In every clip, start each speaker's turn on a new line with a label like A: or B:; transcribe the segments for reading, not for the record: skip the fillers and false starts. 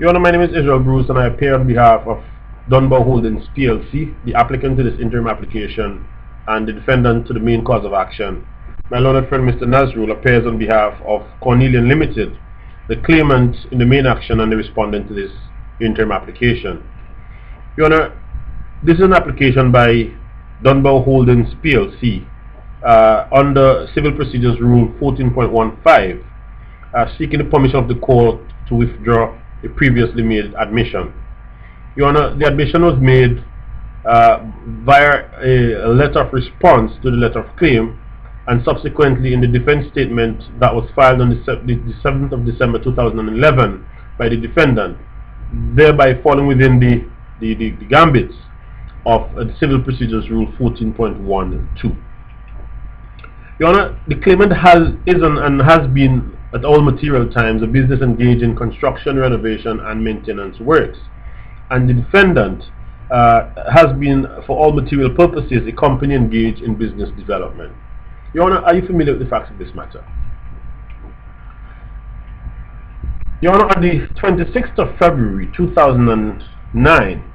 A: Your Honor, my name is Israel Bruce and I appear on behalf of Dunbar Holdings PLC, the applicant to this interim application and the defendant to the main cause of action. My learned friend Mr. Nazrul appears on behalf of Cornelian Limited, the claimant in the main action and the respondent to this interim application. Your Honor, this is an application by Dunbar Holdings PLC under Civil Procedures Rule 14.15, seeking the permission of the court to withdraw a previously made admission. Your Honor, the admission was made via a letter of response to the letter of claim and subsequently in the defense statement that was filed on the 7th of December 2011 by the defendant, thereby falling within the gambits of Civil Procedures Rule 14.12. Your Honor, the claimant is and has been at all material times a business engaged in construction, renovation and maintenance works, and the defendant has been for all material purposes a company engaged in business development. Your Honor, are you familiar with the facts of this matter? Your Honor, on the 26th of February 2009,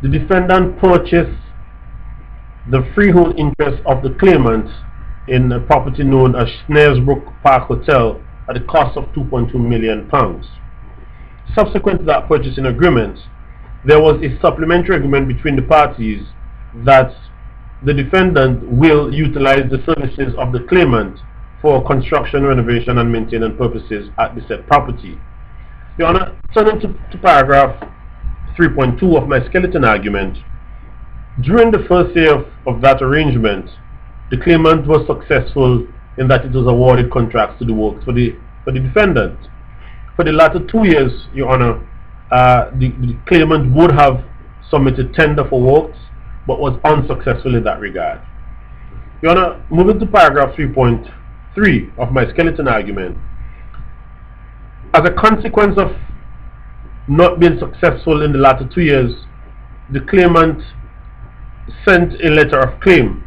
A: the defendant purchased the freehold interest of the claimant in a property known as Snaresbrook Park Hotel at the cost of £2.2 million. Subsequent to that purchasing agreement, there was a supplementary agreement between the parties that the defendant will utilize the services of the claimant for construction, renovation and maintenance purposes at the said property. Your Honor, turning to paragraph 3.2 of my skeleton argument, during the first year of that arrangement, the claimant was successful in that it was awarded contracts to the works for the defendant. For the latter 2 years, Your Honor, the claimant would have submitted tender for works but was unsuccessful in that regard. Your Honor, moving to paragraph 3.3 of my skeleton argument, as a consequence of not being successful in the latter 2 years, the claimant sent a letter of claim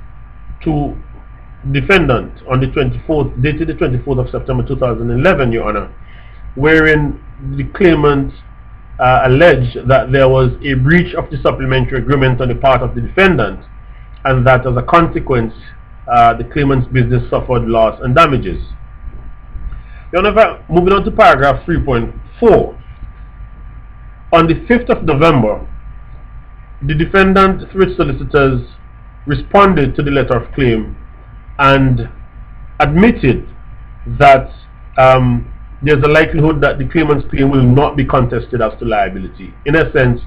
A: to defendant on the 24th, dated the 24th of September 2011, Your Honor, wherein the claimant alleged that there was a breach of the supplementary agreement on the part of the defendant and that as a consequence the claimant's business suffered loss and damages. Your Honor, moving on to paragraph 3.4, on the 5th of November, the defendant through its solicitors responded to the letter of claim and admitted that there's a likelihood that the claimant's claim will not be contested as to liability. In a sense,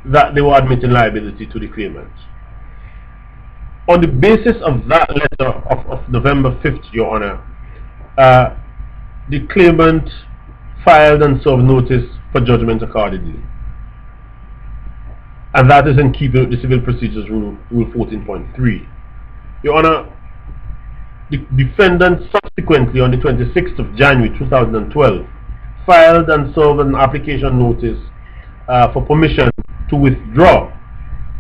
A: that they were admitting liability to the claimant. On the basis of that letter of November 5th, Your Honor, the claimant filed and served notice for judgment accordingly. And that is in keeping with the Civil Procedures Rule 14.3. Your Honor, the defendant subsequently on the 26th of January 2012 filed and served an application notice for permission to withdraw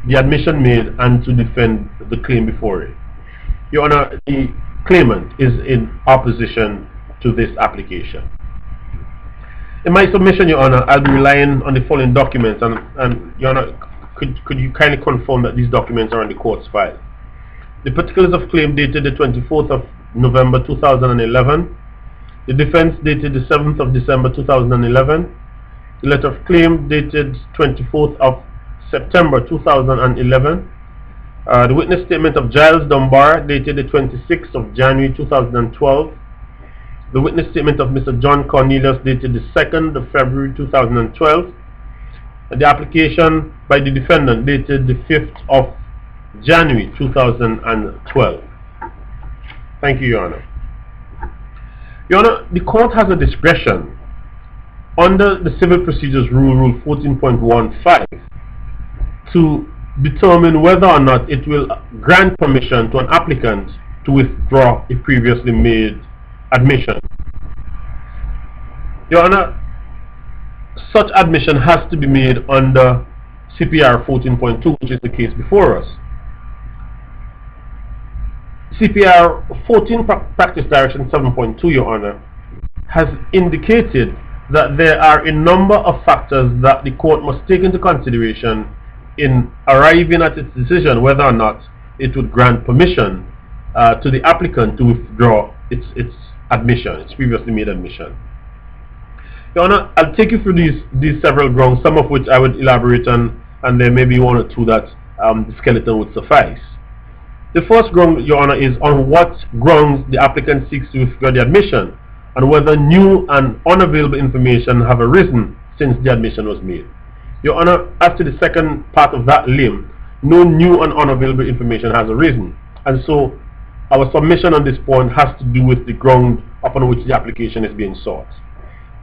A: the admission made and to defend the claim before it. Your Honor, the claimant is in opposition to this application. In my submission, Your Honor, I'll be relying on the following documents and Your Honor, could you kindly confirm that these documents are in the court's file? The particulars of claim dated the 24th of November 2011, the defense dated the 7th of December 2011, the letter of claim dated 24th of September 2011, the witness statement of Giles Dunbar dated the 26th of January 2012, the witness statement of Mr. John Cornelius dated the 2nd of February 2012, and the application by the defendant dated the 5th of January 2012. Thank you, Your Honor. Your Honor, the court has a discretion under the Civil Procedures Rule 14.15 to determine whether or not it will grant permission to an applicant to withdraw a previously made admission. Your Honor, such admission has to be made under CPR 14.2, which is the case before us. CPR 14 Practice Direction 7.2, Your Honor, has indicated that there are a number of factors that the court must take into consideration in arriving at its decision whether or not it would grant permission to the applicant to withdraw its admission, its previously made admission. Your Honor, I'll take you through these several grounds, some of which I would elaborate on, and there may be one or two that the skeleton would suffice. The first ground, Your Honor, is on what grounds the applicant seeks to withdraw the admission, and whether new and unavailable information have arisen since the admission was made. Your Honor, as to the second part of that limb, no new and unavailable information has arisen, and so our submission on this point has to do with the ground upon which the application is being sought.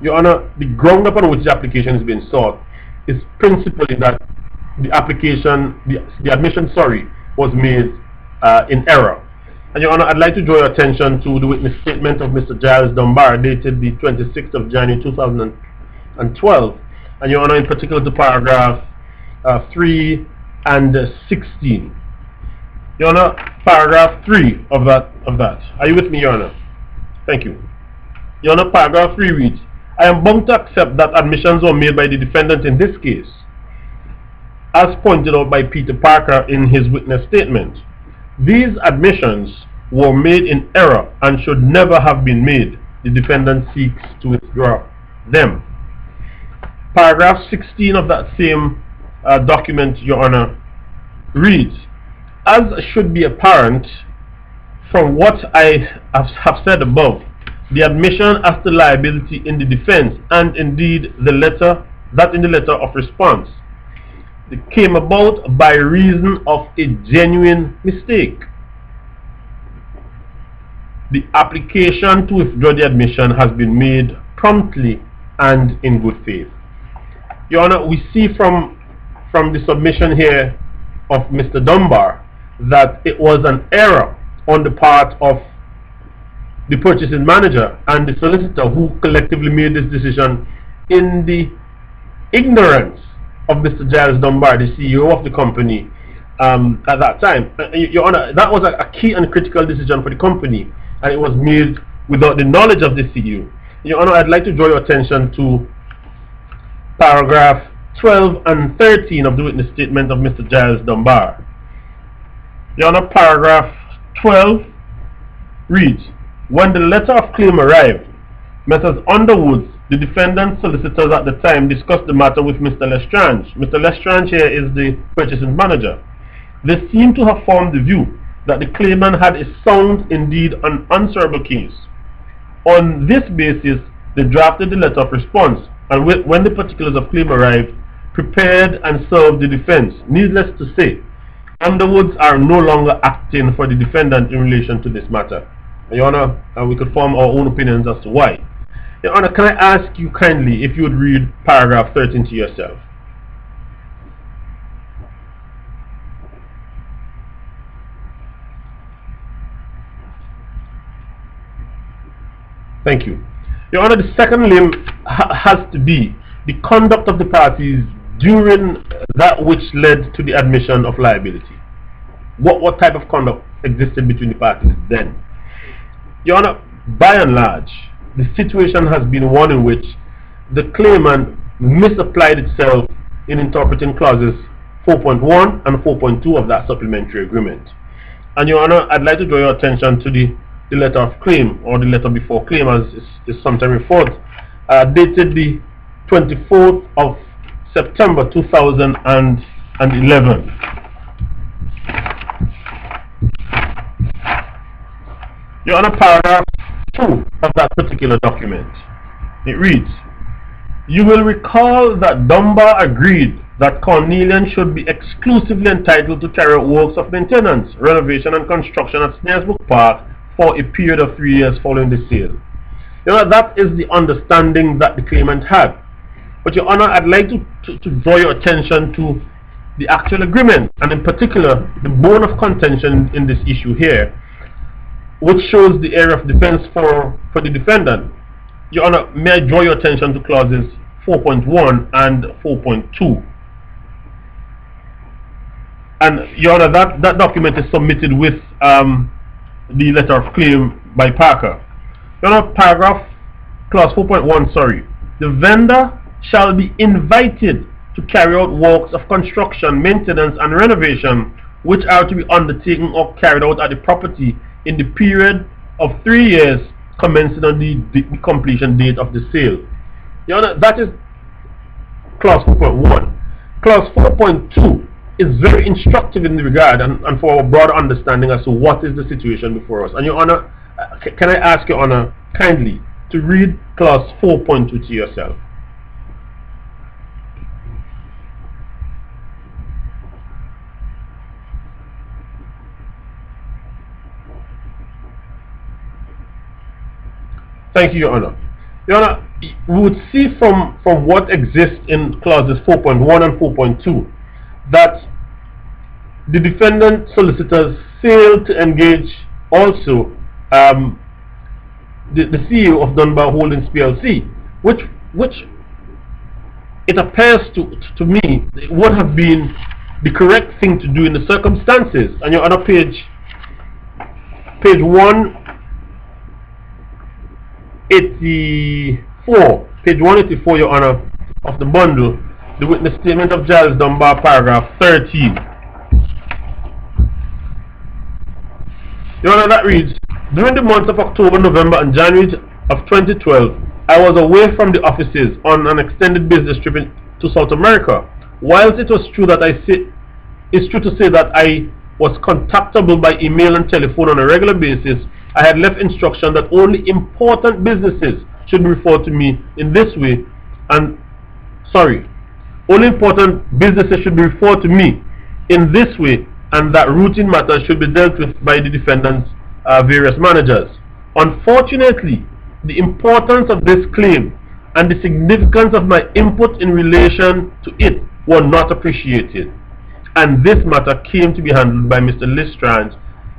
A: Your Honor, the ground upon which the application is being sought is principally that the application, the admission, was made in error. And Your Honor, I'd like to draw your attention to the witness statement of Mr. Giles Dunbar, dated the 26th of January 2012, and Your Honor, in particular to paragraph 3 and 16. Your Honor, paragraph 3 of that. Are you with me, Your Honor? Thank you. Your Honor, paragraph 3 reads, I am bound to accept that admissions were made by the defendant in this case, as pointed out by Peter Parker in his witness statement. These admissions were made in error and should never have been made. The defendant seeks to withdraw them. Paragraph 16 of that same document, Your Honor, reads, as should be apparent from what I have said above, the admission as to liability in the defense, and indeed in the letter of response, it came about by reason of a genuine mistake. The application to withdraw the admission has been made promptly and in good faith. Your Honor, we see from the submission here of Mr. Dunbar that it was an error on the part of the purchasing manager and the solicitor who collectively made this decision in the ignorance of Mr. Giles Dunbar, the CEO of the company at that time. Your Honor, that was a key and critical decision for the company, and it was made without the knowledge of the CEO. Your Honor, I'd like to draw your attention to paragraph 12 and 13 of the witness statement of Mr. Giles Dunbar. Your Honor, paragraph 12 reads, when the letter of claim arrived, Messrs. Underwood, the defendant's solicitors at the time, discussed the matter with Mr. Lestrange. Mr. Lestrange here is the purchasing manager. They seem to have formed the view that the claimant had a sound, indeed unanswerable case. On this basis, they drafted the letter of response, and when the particulars of claim arrived, prepared and served the defense. Needless to say, Underwoods are no longer acting for the defendant in relation to this matter. Your Honor, we could form our own opinions as to why. Your Honor, can I ask you kindly if you would read paragraph 13 to yourself? Thank you. Your Honor, the second limb has to be the conduct of the parties during that which led to the admission of liability. What type of conduct existed between the parties then? Your Honor, by and large, the situation has been one in which the claimant misapplied itself in interpreting clauses 4.1 and 4.2 of that supplementary agreement. And Your Honor, I'd like to draw your attention to the letter of claim, or the letter before claim as is sometimes referred, dated the 24th of September 2011. Your Honor, paragraph 2 of that particular document, it reads, you will recall that Dunbar agreed that Cornelian should be exclusively entitled to carry out works of maintenance, renovation and construction at Snaresbrook Park for a period of 3 years following the sale. Your Honor, that is the understanding that the claimant had. But Your Honor, I'd like to draw your attention to the actual agreement, and in particular the bone of contention in this issue here, which shows the area of defense for the defendant. Your Honor, may I draw your attention to clauses 4.1 and 4.2. And Your Honor, that document is submitted with the letter of claim by Parker. Your Honor, clause 4.1, The vendor shall be invited to carry out works of construction, maintenance and renovation which are to be undertaken or carried out at the property in the period of 3 years commencing on the completion date of the sale. Your Honor, that is clause 4.1. Clause 4.2 is very instructive in the regard and for a broad understanding as to what is the situation before us. And Your Honor, can I ask Your Honor kindly to read clause 4.2 to yourself? Thank you, Your Honor. Your Honor, we would see from what exists in clauses 4.1 and 4.2 that the defendant solicitors failed to engage also the CEO of Dunbar Holdings PLC, which it appears to me would have been the correct thing to do in the circumstances. And Your Honor, page 184, Your Honor, of the bundle, the witness statement of Giles Dunbar, paragraph 13. Your Honor, that reads, during the months of October, November and January of 2012, I was away from the offices on an extended business trip to South America. Whilst it was true that it's true to say that I was contactable by email and telephone on a regular basis, I had left instruction that only important businesses should refer to me in this way, only important businesses should be referred to me in this way, and that routine matters should be dealt with by the defendant's various managers. Unfortunately, the importance of this claim and the significance of my input in relation to it were not appreciated, and this matter came to be handled by Mr. Lestrange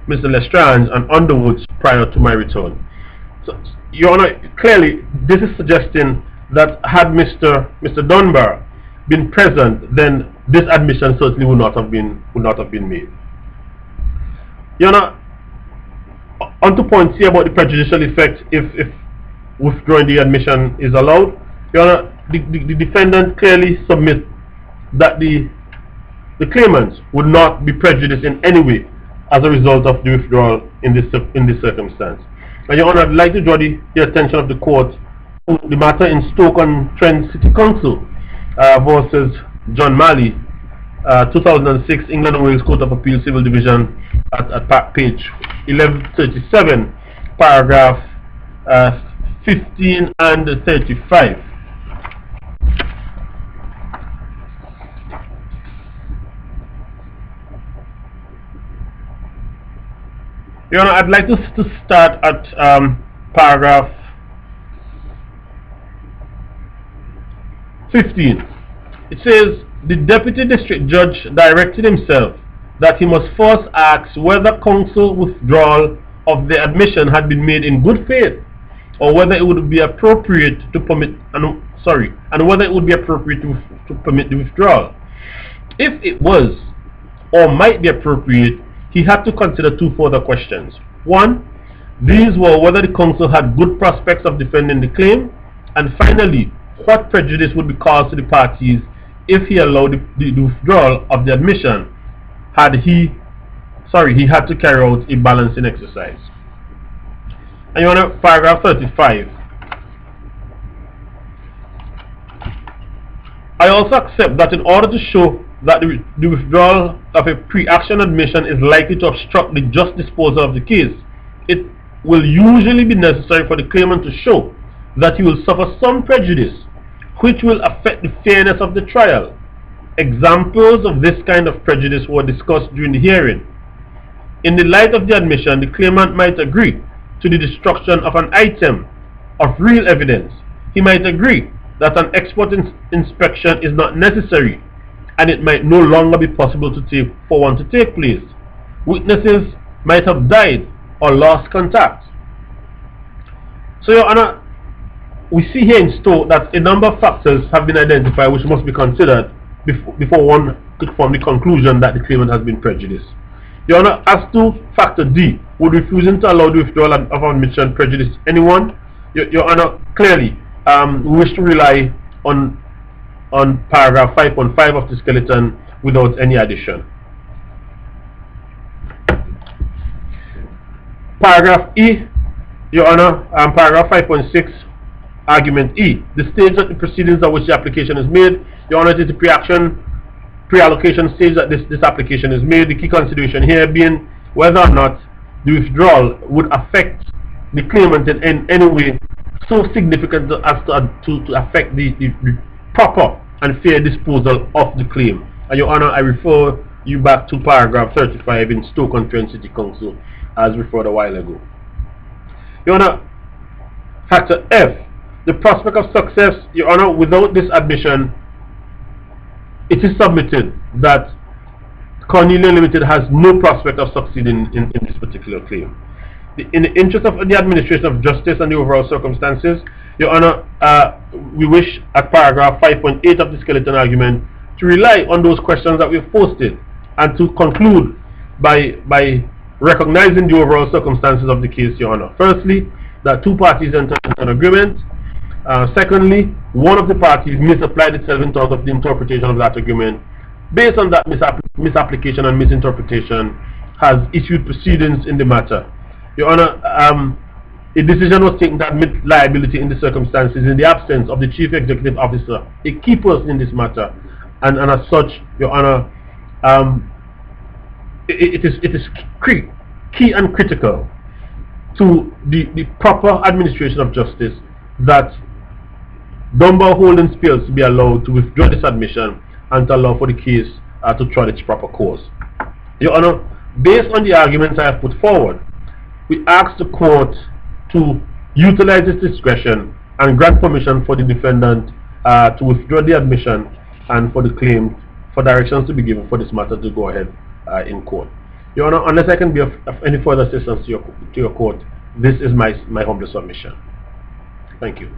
A: and Underwoods prior to my return. So, Your Honor, clearly this is suggesting that had Mr. Dunbar been present, then this admission certainly would not have been made. Your Honor, on to point C about the prejudicial effect if withdrawing the admission is allowed. Your Honor, the defendant clearly submits that the claimants would not be prejudiced in any way as a result of the withdrawal in this circumstance. And Your Honor, I'd like to draw the attention of the court to the matter in Stoke-on-Trent City Council versus John Malley, 2006 England and Wales Court of Appeal Civil Division at page 1137, paragraph 15 and 35. Your Honor, I'd like to start at paragraph 15. It says, the Deputy District Judge directed himself that he must first ask whether counsel withdrawal of the admission had been made in good faith, or whether it would be appropriate to permit, to permit the withdrawal. If it was, or might be appropriate, he had to consider two further questions. One, these were whether the counsel had good prospects of defending the claim, and finally, what prejudice would be caused to the parties if he allowed the withdrawal of the admission he had to carry out a balancing exercise. And Your Honor, paragraph 35. I also accept that in order to show that the withdrawal of a pre-action admission is likely to obstruct the just disposal of the case, it will usually be necessary for the claimant to show that he will suffer some prejudice which will affect the fairness of the trial. Examples of this kind of prejudice were discussed during the hearing. In the light of the admission, the claimant might agree to the destruction of an item of real evidence. He might agree that an expert inspection is not necessary, and it might no longer be possible for one to take place. Witnesses might have died or lost contact. So, Your Honor, we see here in Stoke that a number of factors have been identified which must be considered before one could form the conclusion that the claimant has been prejudiced. Your Honor, as to factor D, would refusing to allow the withdrawal of admission prejudice anyone? Your Honor, clearly, we wish to rely on paragraph 5.5 of the skeleton without any addition. Paragraph E, Your Honor, paragraph 5.6, argument E. The stage of the proceedings on which the application is made, Your Honor, it is the pre-allocation stage that this application is made. The key consideration here being whether or not the withdrawal would affect the claimant in any way so significant as to affect the proper and fair disposal of the claim. And Your Honor, I refer you back to paragraph 35 in Stoke-on-Trent City Council as referred a while ago. Your Honor, factor F, the prospect of success. Your Honor, without this admission, it is submitted that Cornelia Limited has no prospect of succeeding in this particular claim. In the interest of the administration of justice and the overall circumstances, Your Honor, we wish at paragraph 5.8 of the skeleton argument to rely on those questions that we've posted and to conclude by recognizing the overall circumstances of the case, Your Honor. Firstly, that two parties entered into an agreement. Secondly, one of the parties misapplied itself in terms of the interpretation of that agreement. Based on that misapplication and misinterpretation, has issued proceedings in the matter. Your Honor, a decision was taken to admit liability in the circumstances in the absence of the Chief Executive Officer, a key person in this matter, and as such, Your Honor, it is key and critical to the proper administration of justice that Dunbar Holdings fails to be allowed to withdraw this admission and to allow for the case to trot its proper course. Your Honor, based on the arguments I have put forward, we ask the court to utilize its discretion and grant permission for the defendant to withdraw the admission and for the claim for directions to be given for this matter to go ahead in court. Your Honor, unless I can be of any further assistance to your court, this is my humble submission. Thank you.